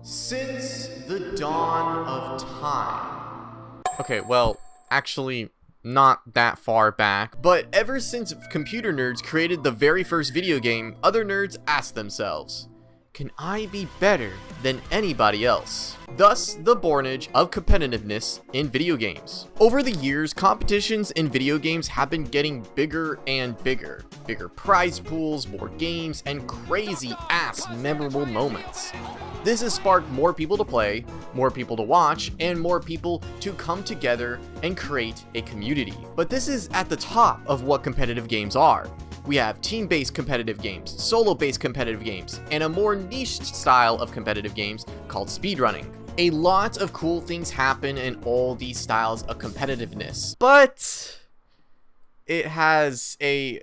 Since the dawn of time. Okay, well, actually, not that far back, but ever since computer nerds created the very first video game, other nerds asked themselves, can I be better than anybody else? Thus, the bornage of competitiveness in video games. Over the years, competitions in video games have been getting bigger and bigger. Bigger prize pools, more games, and crazy-ass memorable moments. This has sparked more people to play, more people to watch, and more people to come together and create a community. But this is at the top of what competitive games are. We have team-based competitive games, solo-based competitive games, and a more niche style of competitive games called speedrunning. A lot of cool things happen in all these styles of competitiveness, but it has a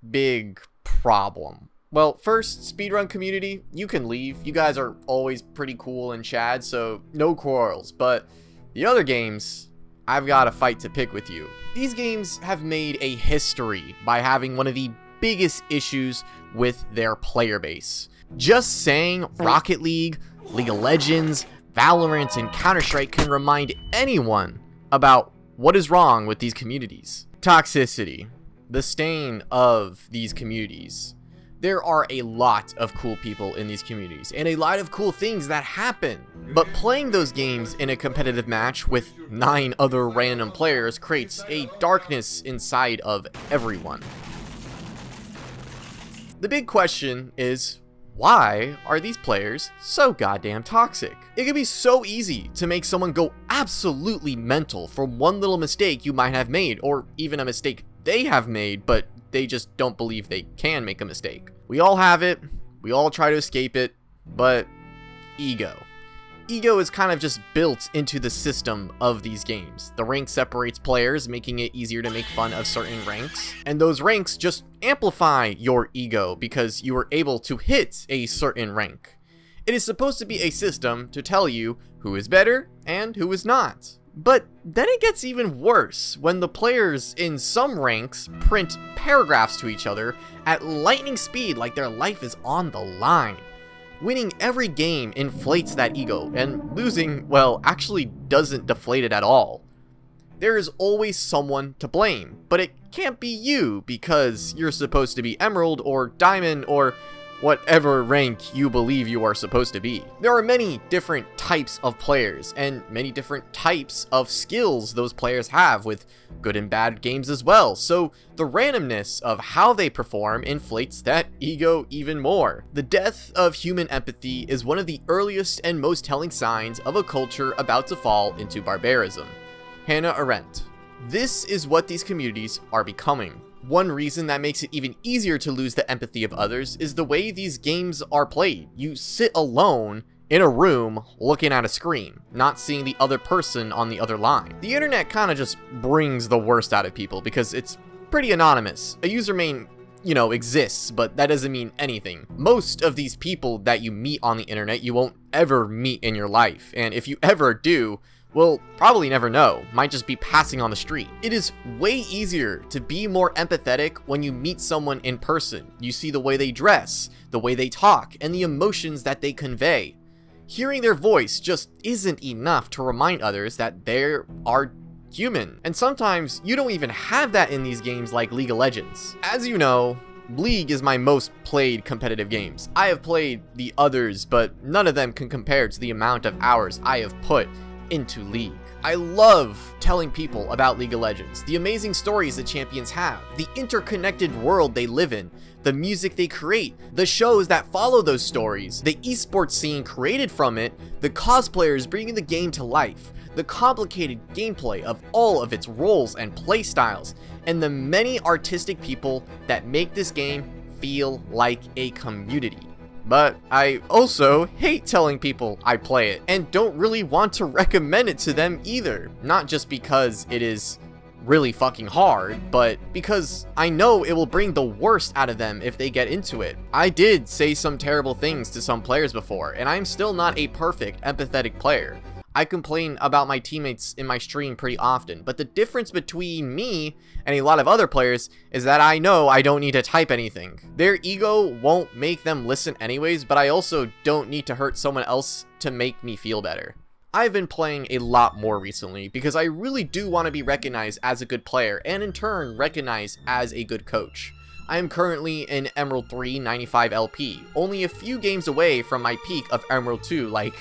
big problem. Well, first, speedrun community, you can leave. You guys are always pretty cool and Chad, so no quarrels. But the other games, I've got a fight to pick with you. These games have made a history by having one of the biggest issues with their player base. Just saying Rocket League, League of Legends, Valorant, and Counter-Strike can remind anyone about what is wrong with these communities. Toxicity, the stain of these communities. There are a lot of cool people in these communities, and a lot of cool things that happen. But playing those games in a competitive match with 9 other random players creates a darkness inside of everyone. The big question is, why are these players so goddamn toxic? It can be so easy to make someone go absolutely mental for one little mistake you might have made, or even a mistake they have made, but they just don't believe they can make a mistake. We all have it, we all try to escape it, but ego. Ego is kind of just built into the system of these games. The rank separates players, making it easier to make fun of certain ranks, and those ranks just amplify your ego because you are able to hit a certain rank. It is supposed to be a system to tell you who is better and who is not. But then it gets even worse when the players in some ranks print paragraphs to each other at lightning speed like their life is on the line. Winning every game inflates that ego, and losing, well, actually doesn't deflate it at all. There is always someone to blame, but it can't be you because you're supposed to be Emerald or Diamond or whatever rank you believe you are supposed to be. There are many different types of players and many different types of skills those players have, with good and bad games as well, so the randomness of how they perform inflates that ego even more. The death of human empathy is one of the earliest and most telling signs of a culture about to fall into barbarism. Hannah Arendt. This is what these communities are becoming. One reason that makes it even easier to lose the empathy of others is the way these games are played. You sit alone in a room looking at a screen, not seeing the other person on the other line. The internet kind of just brings the worst out of people because it's pretty anonymous. A username, exists, but that doesn't mean anything. Most of these people that you meet on the internet, you won't ever meet in your life, and if you ever do, will probably never know, might just be passing on the street. It is way easier to be more empathetic when you meet someone in person. You see the way they dress, the way they talk, and the emotions that they convey. Hearing their voice just isn't enough to remind others that they are human. And sometimes you don't even have that in these games like League of Legends. As you know, League is my most played competitive games. I have played the others, but none of them can compare to the amount of hours I have put into League. I love telling people about League of Legends, the amazing stories the champions have, the interconnected world they live in, the music they create, the shows that follow those stories, the esports scene created from it, the cosplayers bringing the game to life, the complicated gameplay of all of its roles and play styles, and the many artistic people that make this game feel like a community. But I also hate telling people I play it, and don't really want to recommend it to them either. Not just because it is really fucking hard, but because I know it will bring the worst out of them if they get into it. I did say some terrible things to some players before, and I'm still not a perfect, empathetic player. I complain about my teammates in my stream pretty often, but the difference between me and a lot of other players is that I know I don't need to type anything. Their ego won't make them listen anyways, but I also don't need to hurt someone else to make me feel better. I've been playing a lot more recently because I really do want to be recognized as a good player and in turn recognized as a good coach. I am currently in Emerald 3 95 LP, only a few games away from my peak of Emerald 2 like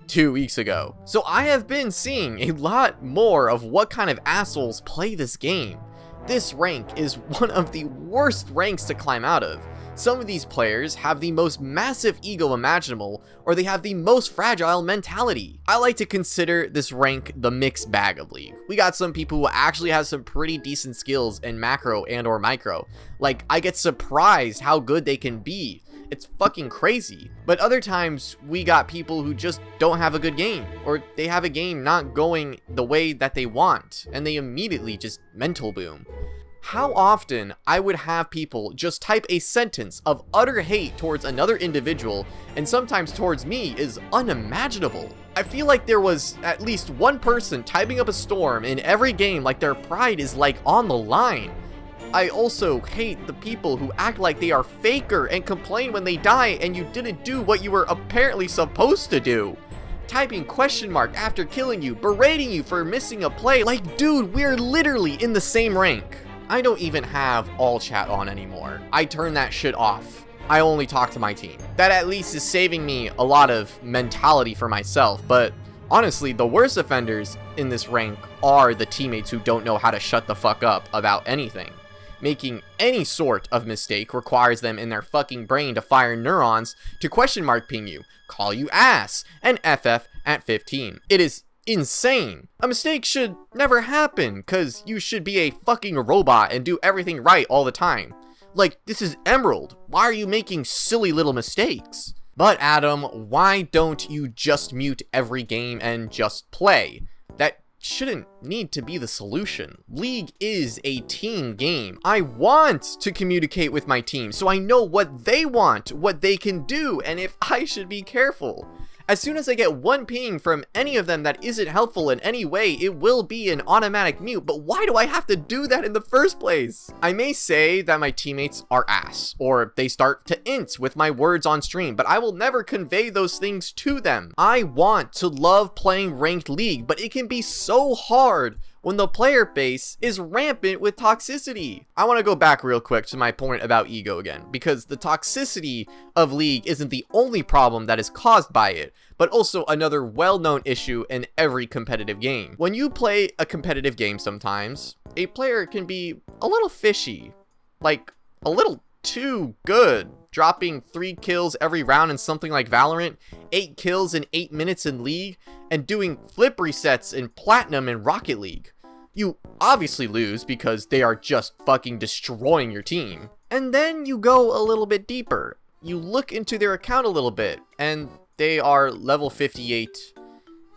2 weeks ago. So I have been seeing a lot more of what kind of assholes play this game. This rank is one of the worst ranks to climb out of. Some of these players have the most massive ego imaginable, or they have the most fragile mentality. I like to consider this rank the mixed bag of League. We got some people who actually have some pretty decent skills in macro and or micro. Like, I get surprised how good they can be. It's fucking crazy. But other times, we got people who just don't have a good game, or they have a game not going the way that they want, and they immediately just mental boom. How often I would have people just type a sentence of utter hate towards another individual, and sometimes towards me, is unimaginable. I feel like there was at least one person typing up a storm in every game like their pride is like on the line. I also hate the people who act like they are faker and complain when they die and you didn't do what you were apparently supposed to do. Typing question mark after killing you, berating you for missing a play, like dude, we're literally in the same rank. I don't even have all chat on anymore. I turn that shit off. I only talk to my team. That at least is saving me a lot of mentality for myself, but honestly, the worst offenders in this rank are the teammates who don't know how to shut the fuck up about anything. Making any sort of mistake requires them in their fucking brain to fire neurons to question mark ping you, call you ass, and FF at 15. It is insane. A mistake should never happen, cause you should be a fucking robot and do everything right all the time. Like, this is Emerald. Why are you making silly little mistakes? But Adam, why don't you just mute every game and just play? That shouldn't need to be the solution. League is a team game. I want to communicate with my team so I know what they want, what they can do, and if I should be careful. As soon as I get one ping from any of them that isn't helpful in any way, it will be an automatic mute, but why do I have to do that in the first place? I may say that my teammates are ass, or they start to int with my words on stream, but I will never convey those things to them. I want to love playing ranked League, but it can be so hard when the player base is rampant with toxicity. I want to go back real quick to my point about ego again, because the toxicity of League isn't the only problem that is caused by it, but also another well-known issue in every competitive game. When you play a competitive game sometimes, a player can be a little fishy, like a little too good, dropping 3 kills every round in something like Valorant, 8 kills in 8 minutes in League, and doing flip resets in Platinum in Rocket League. You obviously lose because they are just fucking destroying your team. And then you go a little bit deeper. You look into their account a little bit, and they are level 58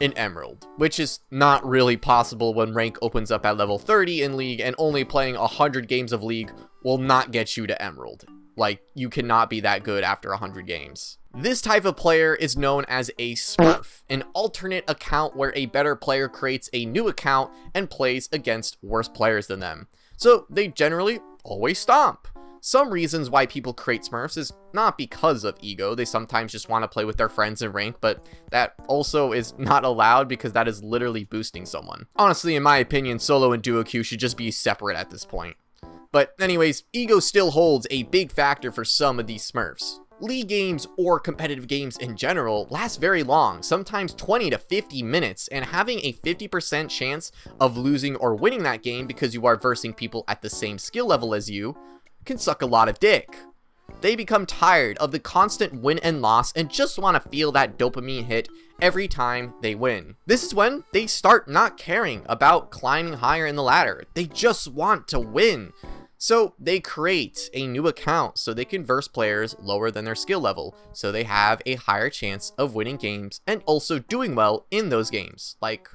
in Emerald, which is not really possible when rank opens up at level 30 in League, and only playing 100 games of League will not get you to Emerald. Like, you cannot be that good after 100 games. This type of player is known as a smurf, an alternate account where a better player creates a new account and plays against worse players than them. So they generally always stomp. Some reasons why people create smurfs is not because of ego. They sometimes just want to play with their friends in rank, but that also is not allowed because that is literally boosting someone. Honestly, in my opinion, solo and duo queue should just be separate at this point. But anyways, ego still holds a big factor for some of these smurfs. League games or competitive games in general last very long, sometimes 20 to 50 minutes, and having a 50% chance of losing or winning that game because you are versing people at the same skill level as you can suck a lot of dick. They become tired of the constant win and loss and just want to feel that dopamine hit every time they win. This is when they start not caring about climbing higher in the ladder. They just want to win. So they create a new account so they can verse players lower than their skill level, so they have a higher chance of winning games and also doing well in those games, like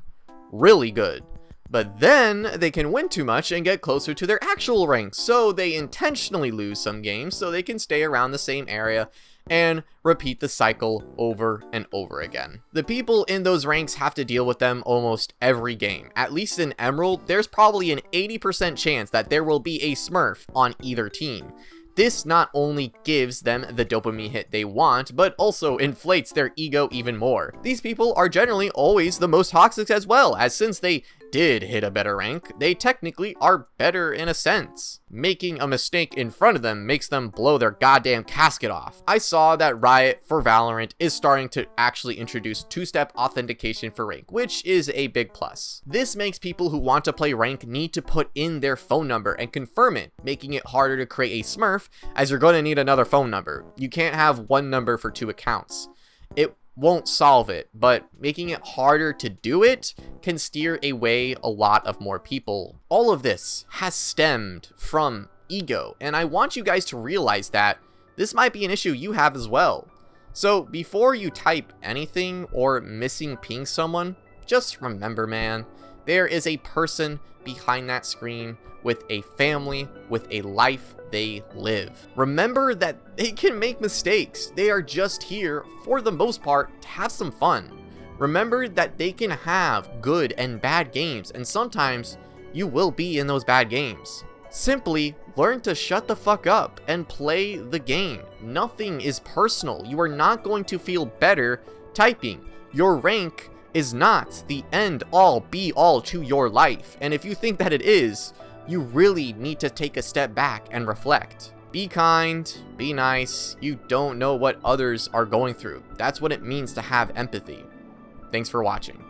really good. But then they can win too much and get closer to their actual rank, so they intentionally lose some games so they can stay around the same area and repeat the cycle over and over again. The people in those ranks have to deal with them almost every game. At least in Emerald, there's probably an 80% chance that there will be a Smurf on either team. This not only gives them the dopamine hit they want, but also inflates their ego even more. These people are generally always the most toxic as well, as since they did hit a better rank, they technically are better in a sense. Making a mistake in front of them makes them blow their goddamn casket off. I saw that Riot for Valorant is starting to actually introduce two-step authentication for rank, which is a big plus. This makes people who want to play rank need to put in their phone number and confirm it, making it harder to create a Smurf, as you're going to need another phone number. You can't have one number for 2 accounts. It won't solve it, but making it harder to do it can steer away a lot of more people. All of this has stemmed from ego, and I want you guys to realize that this might be an issue you have as well. So before you type anything or missing ping someone, just remember, man, there is a person behind that screen with a family, with a life they live. Remember that they can make mistakes. They are just here, for the most part, to have some fun. Remember that they can have good and bad games, and sometimes you will be in those bad games. Simply learn to shut the fuck up and play the game. Nothing is personal. You are not going to feel better typing. Your rank is not the end all be all to your life, and if you think that it is, you really need to take a step back and reflect. Be kind, be nice. You don't know what others are going through. That's what it means to have empathy. Thanks for watching.